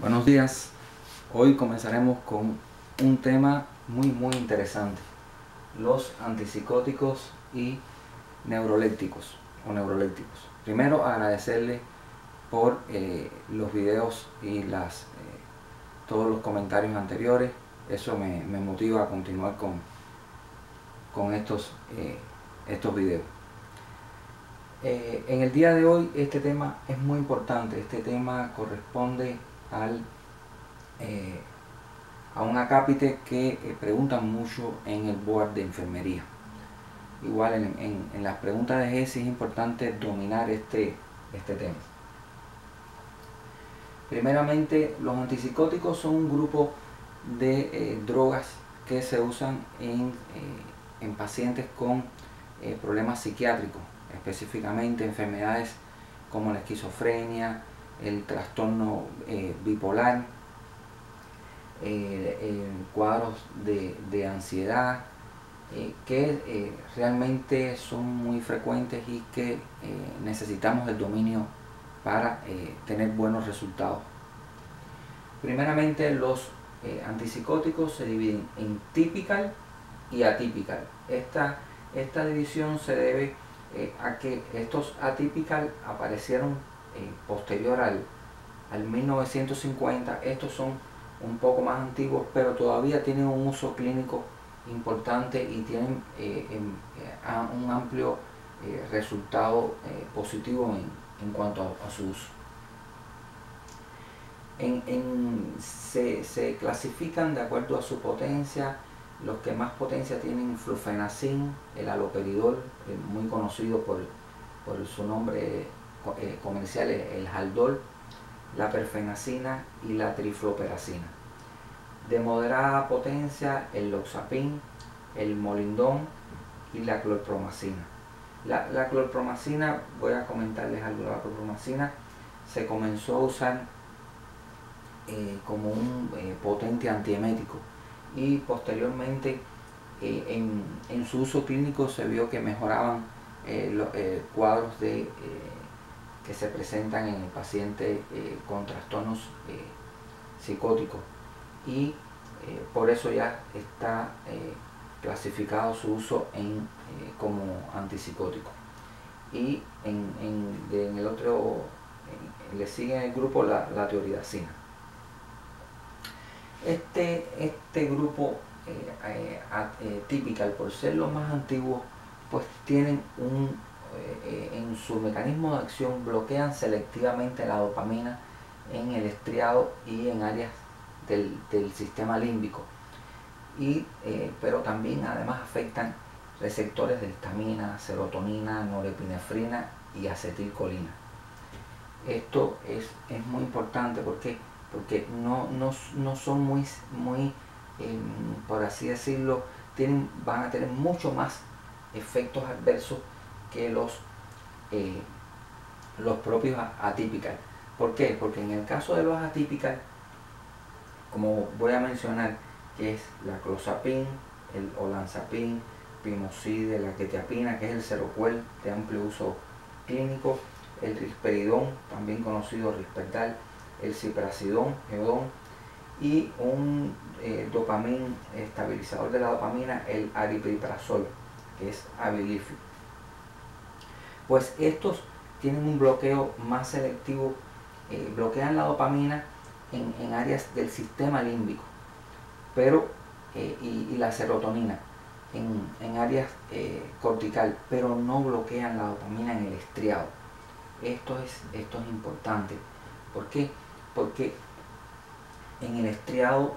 Buenos días. Hoy comenzaremos con un tema muy interesante: los antipsicóticos y neurolépticos o neurolépticos. Primero, agradecerle por los videos y todos los comentarios anteriores. Eso me motiva a continuar con estos videos. En el día de hoy este tema es muy importante. Este tema corresponde a un acápite que preguntan mucho en el board de enfermería. Igual en las preguntas de GESI es importante dominar este tema. Primeramente, los antipsicóticos son un grupo de drogas que se usan en pacientes con problemas psiquiátricos, específicamente enfermedades como la esquizofrenia, el trastorno bipolar, cuadros de ansiedad, que realmente son muy frecuentes y que necesitamos el dominio para tener buenos resultados. Primeramente, los antipsicóticos se dividen en typical y atypical. Esta división se debe a que estos atypical aparecieron posterior al 1950. Estos son un poco más antiguos, pero todavía tienen un uso clínico importante y tienen un amplio resultado positivo en cuanto a su uso. Se clasifican de acuerdo a su potencia. Los que más potencia tienen: flufenacin, el haloperidol, muy conocido por su nombre comercial, el Haldol, la perfenacina y la trifloperacina. De moderada potencia, el loxapin, el molindón y la clorpromacina. La clorpromacina, voy a comentarles algo. La clorpromacina se comenzó a usar como un potente antiemético, y posteriormente en su uso clínico se vio que mejoraban los cuadros que se presentan en el paciente con trastornos psicóticos, y por eso ya está clasificado su uso como antipsicótico. Y en el otro le sigue en el grupo la tioridazina. Este grupo typical, por ser los más antiguos, pues tienen en su mecanismo de acción, bloquean selectivamente la dopamina en el estriado y en áreas del sistema límbico, pero también además afectan receptores de histamina, serotonina, norepinefrina y acetilcolina. Esto es muy importante porque no son muy por así decirlo, van a tener mucho más efectos adversos que los propios atípicos. ¿Por qué? Porque en el caso de los atípicos, como voy a mencionar, que es la clozapin, el olanzapin, pimoside, la quetiapina, que es el Seroquel de amplio uso clínico, el risperidón, también conocido Risperdal, el ciprasidón, Geodon, y un dopamin estabilizador de la dopamina, el aripiprazol, que es Abilify. Pues estos tienen un bloqueo más selectivo, bloquean la dopamina en áreas del sistema límbico, pero y la serotonina en áreas cortical, pero no bloquean la dopamina en el estriado. Esto es importante. ¿Por qué? Porque en el estriado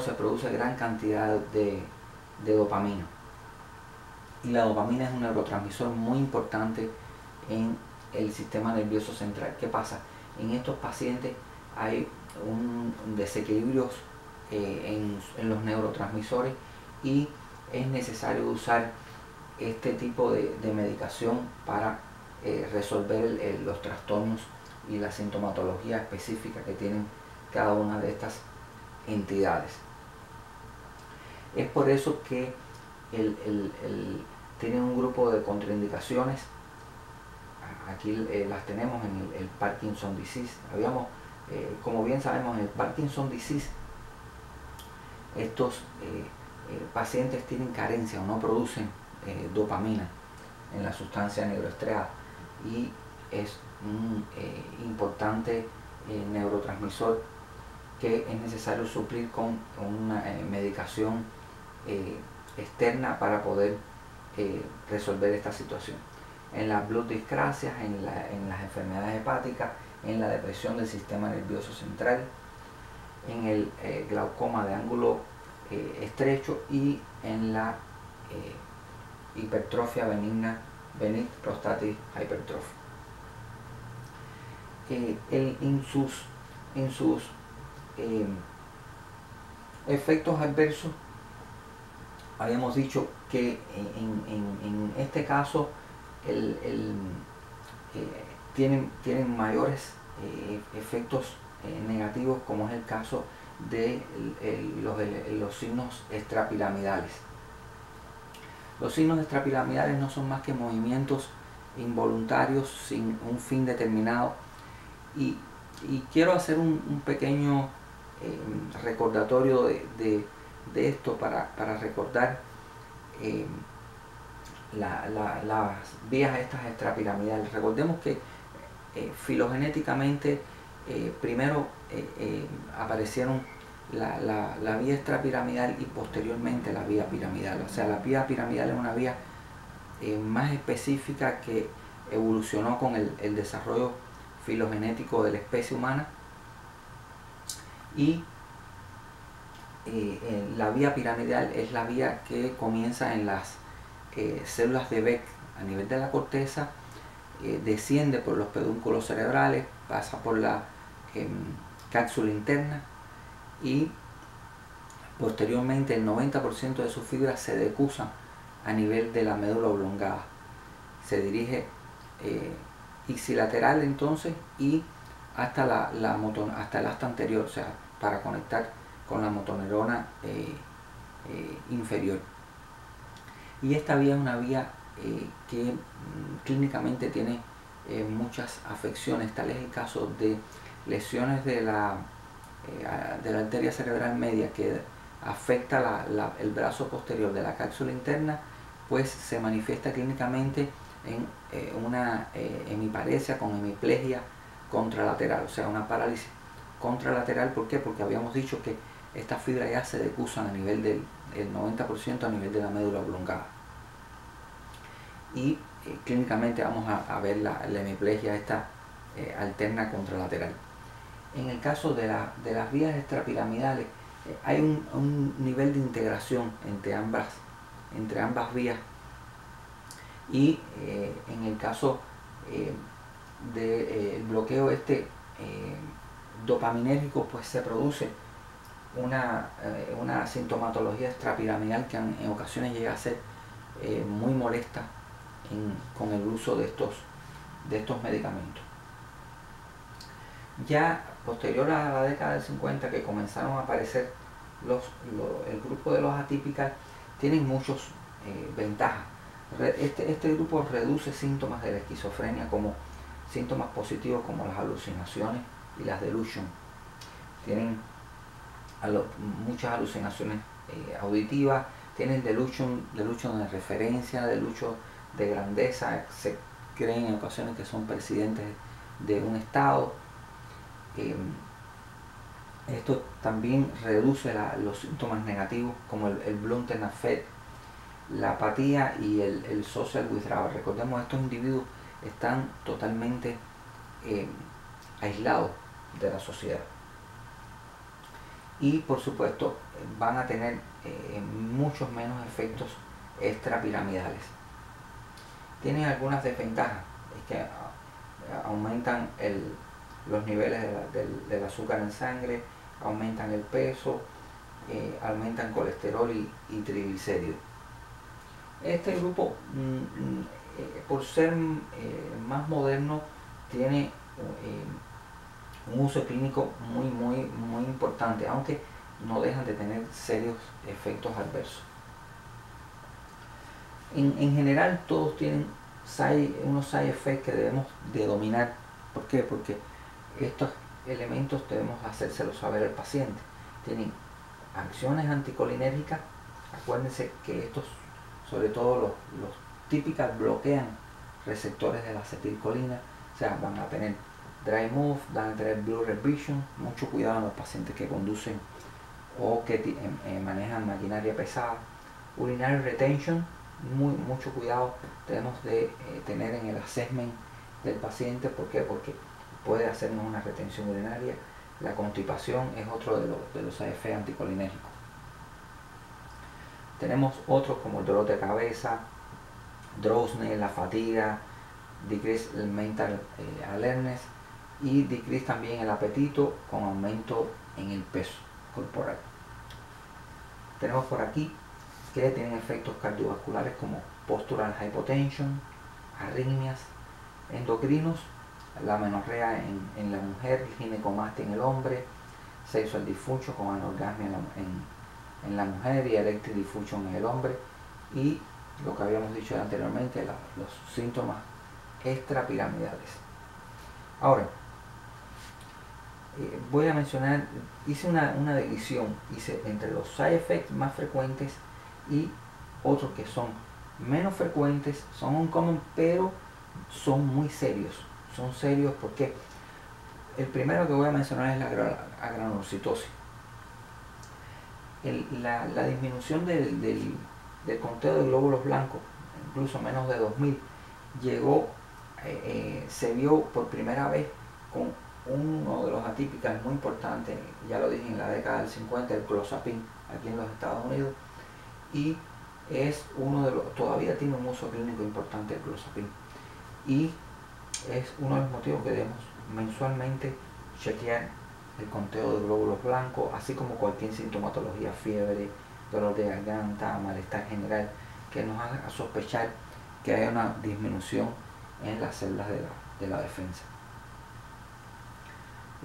se produce gran cantidad de dopamina, y la dopamina es un neurotransmisor muy importante en el sistema nervioso central. ¿Qué pasa? En estos pacientes hay un desequilibrio en los neurotransmisores, y es necesario usar este tipo de medicación para resolver los trastornos y la sintomatología específica que tienen cada una de estas entidades. Es por eso que tienen un grupo de contraindicaciones. Aquí las tenemos en el Parkinson disease. Habíamos como bien sabemos, en el Parkinson disease, estos pacientes tienen carencia o no producen dopamina en la sustancia neuroestriada, y es un importante neurotransmisor que es necesario suplir con una medicación externa para poder resolver esta situación. En las blood discrasias, en las enfermedades hepáticas, en la depresión del sistema nervioso central, en el glaucoma de ángulo estrecho y en la hipertrofia benigna, benign prostatic hypertrophy. En sus efectos adversos, habíamos dicho que en este caso tienen mayores efectos negativos, como es el caso de los signos extrapiramidales. Los signos extrapiramidales no son más que movimientos involuntarios sin un fin determinado, y quiero hacer un pequeño recordatorio de esto para recordar las vías estas extrapiramidales. Recordemos que filogenéticamente primero aparecieron la vía extrapiramidal y posteriormente la vía piramidal. O sea, la vía piramidal es una vía más específica que evolucionó con el desarrollo filogenético de la especie humana, y la vía piramidal es la vía que comienza en las células de Beck a nivel de la corteza, desciende por los pedúnculos cerebrales, pasa por la cápsula interna, y posteriormente el 90% de sus fibras se decusan a nivel de la médula oblongada. Se dirige ipsilateral entonces y hasta hasta el asta anterior, o sea, para conectar con la motoneurona inferior. Y esta vía es una vía que clínicamente tiene muchas afecciones. Tal es el caso de lesiones de la arteria cerebral media que afecta el brazo posterior de la cápsula interna, pues se manifiesta clínicamente en una hemiparesia con hemiplegia contralateral, o sea, una parálisis contralateral. ¿Por qué? Porque habíamos dicho que estas fibras ya se decusan a nivel del 90% a nivel de la médula oblongada, y clínicamente vamos a ver la hemiplegia esta alterna contralateral. En el caso de las vías extrapiramidales hay un nivel de integración entre ambas vías, y en el caso del bloqueo dopaminérgico, pues se produce una sintomatología extrapiramidal que en ocasiones llega a ser muy molesta con el uso de estos medicamentos. Ya posterior a la década del 50, que comenzaron a aparecer el grupo de los atípicos, tienen muchas ventajas. Este grupo reduce síntomas de la esquizofrenia, como síntomas positivos como las alucinaciones y las delusions. Tienen muchas alucinaciones auditivas, tienen delusion de referencia, delusion de grandeza, se creen en ocasiones que son presidentes de un estado. Esto también reduce los síntomas negativos como el blunted affect, la apatía y el social withdrawal. Recordemos, estos individuos están totalmente aislados de la sociedad, y por supuesto van a tener muchos menos efectos extrapiramidales. Tienen algunas desventajas, es que aumentan los niveles del azúcar en sangre, aumentan el peso, aumentan colesterol y triglicéridos. Este grupo, por ser más moderno, tiene un uso clínico muy importante, aunque no dejan de tener serios efectos adversos. En general, todos tienen unos side effects que debemos de dominar. ¿Por qué? Porque estos elementos debemos hacérselo saber al paciente. Tienen acciones anticolinérgicas. Acuérdense que estos, sobre todo los típicas, bloquean receptores de la acetilcolina, o sea, van a tener dry mouth, van a tener blurred vision. Mucho cuidado en los pacientes que conducen o que manejan maquinaria pesada. Urinary retention, mucho cuidado debemos de tener en el assessment del paciente. ¿Por qué? Porque puede hacernos una retención urinaria. La constipación es otro de los AF anticolinérgicos. Tenemos otros como el dolor de cabeza, drowsiness, la fatiga, decrease el mental alertness y decrease también el apetito con aumento en el peso corporal. Tenemos por aquí que tienen efectos cardiovasculares como postural hypotension, arritmias, endocrinos, la amenorrea en la mujer, ginecomastia en el hombre, sexual dysfunction con anorgasmia en la mujer y erectile dysfunction en el hombre, y lo que habíamos dicho anteriormente, los síntomas extrapiramidales. Ahora, voy a mencionar, hice una división, hice entre los side effects más frecuentes y otros que son menos frecuentes, son uncommon, pero son muy serios. Son serios porque el primero que voy a mencionar es la granulocitosis. La disminución del conteo de glóbulos blancos, incluso menos de 2000, se vio por primera vez con uno de los atípicos muy importantes, ya lo dije, en la década del 50, el clozapine, aquí en los Estados Unidos, y es todavía tiene un uso clínico importante el clozapine, y es uno de los motivos que debemos mensualmente chequear el conteo de glóbulos blancos, así como cualquier sintomatología, fiebre, dolor de garganta, malestar general, que nos haga sospechar que hay una disminución en las células de la defensa.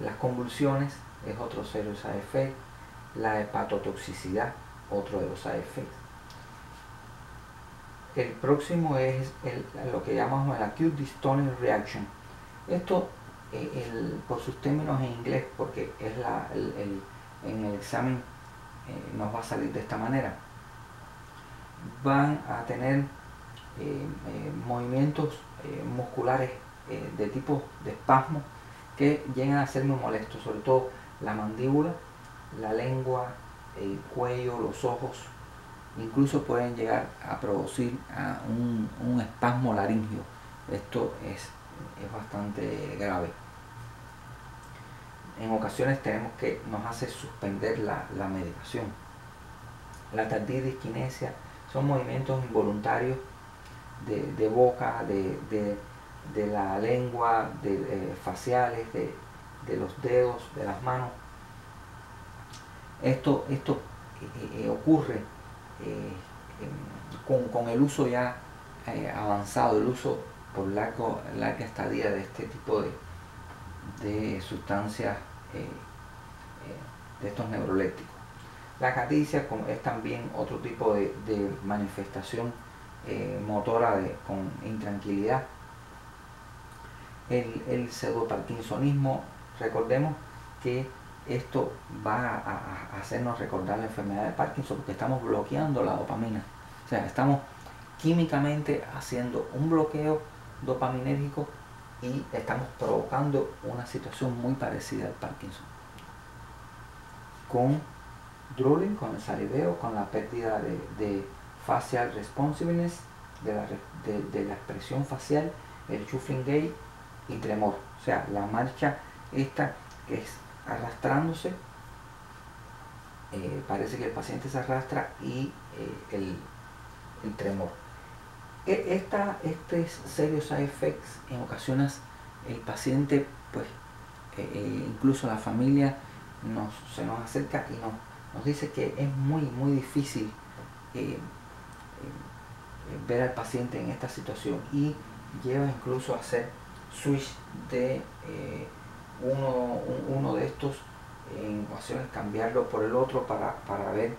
Las convulsiones es otro serio side effect, la hepatotoxicidad, otro de los side effects. El próximo es lo que llamamos el acute dystonia reaction. Esto por sus términos en inglés, porque es en el examen nos va a salir de esta manera. Van a tener movimientos musculares de tipo de espasmo que llegan a ser muy molestos, sobre todo la mandíbula, la lengua, el cuello, los ojos. Incluso pueden llegar a producir un espasmo laringio. Esto es bastante grave. En ocasiones nos hace suspender la medicación. La tardidisquinesia son movimientos involuntarios de boca, de la lengua, faciales, de los dedos, de las manos. Esto ocurre con el uso ya avanzado, el uso por larga estadía de este tipo de sustancias, de estos neurolépticos. La acaticia es también otro tipo de manifestación motora con intranquilidad. El pseudoparkinsonismo, recordemos que esto va a hacernos recordar la enfermedad de Parkinson porque estamos bloqueando la dopamina. O sea, estamos químicamente haciendo un bloqueo dopaminérgico y estamos provocando una situación muy parecida al Parkinson. Con drooling, con el saliveo, con la pérdida de facial responsiveness, de la expresión facial, el shuffling gait y tremor. O sea, la marcha esta que es arrastrándose, parece que el paciente se arrastra, y el tremor. Este serious side effects, en ocasiones el paciente, pues incluso la familia se nos acerca y nos dice que es muy difícil ver al paciente en esta situación, y lleva incluso a hacer switch de uno de estos, en ocasiones cambiarlo por el otro para ver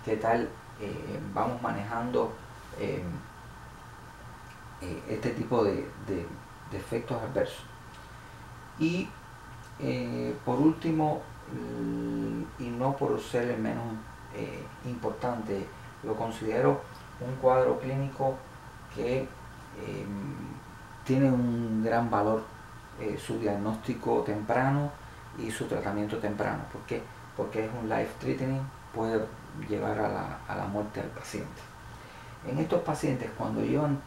qué tal vamos manejando este tipo de efectos adversos. Y por último, y no por ser el menos importante, lo considero un cuadro clínico que tiene un gran valor su diagnóstico temprano y su tratamiento temprano. ¿Por qué? Porque es un life threatening, puede llevar a la muerte al paciente. En estos pacientes, cuando llevan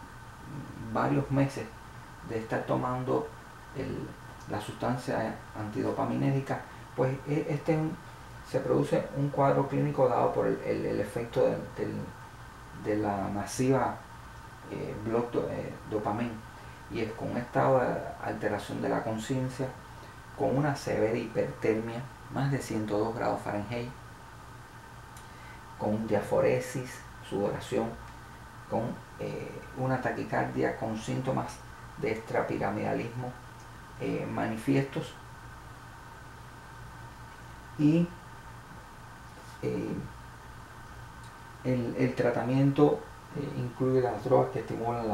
varios meses de estar tomando la sustancia antidopaminérgica, pues se produce un cuadro clínico dado por el efecto de la masiva dopamina, y es con un estado de alteración de la conciencia, con una severa hipertermia, más de 102 grados Fahrenheit, con diaforesis, sudoración, con una taquicardia, con síntomas de extrapiramidalismo manifiestos, y el tratamiento incluye las drogas que estimulan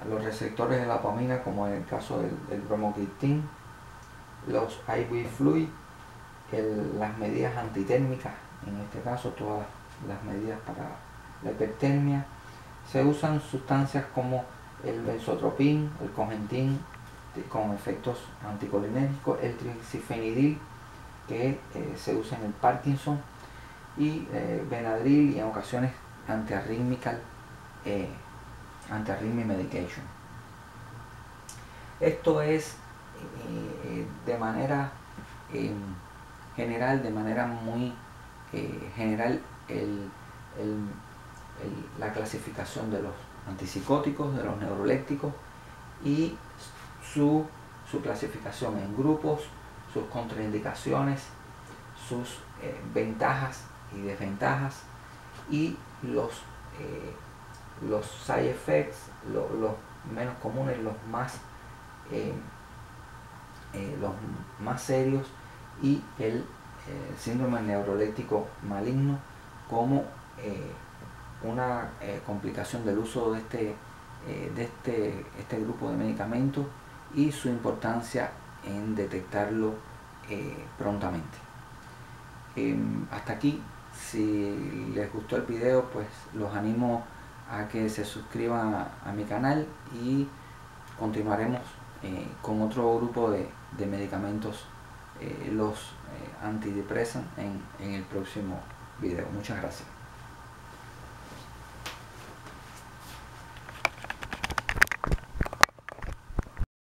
los receptores de la dopamina, como en el caso del bromocriptín, los IV fluid, las medidas antitérmicas, en este caso todas las medidas para la hipertermia. Se usan sustancias como el benzotropín, el cogentin, con efectos anticolinérgicos, el trixifenidil, que se usa en el Parkinson, y Benadryl, y en ocasiones antiarrhythmic medication. Esto es de manera general, de manera muy general, la clasificación de los antipsicóticos, de los neurolépticos, y su clasificación en grupos, sus contraindicaciones, sus ventajas y desventajas, y los side effects, los menos comunes, los más serios, y el síndrome neuroléptico maligno como una complicación del uso de este grupo de medicamentos, y su importancia en detectarlo prontamente. Hasta aquí. Si les gustó el video, pues los animo a que se suscriban a mi canal, y continuaremos con otro grupo de medicamentos, los antidepresivos, en el próximo video. Muchas gracias.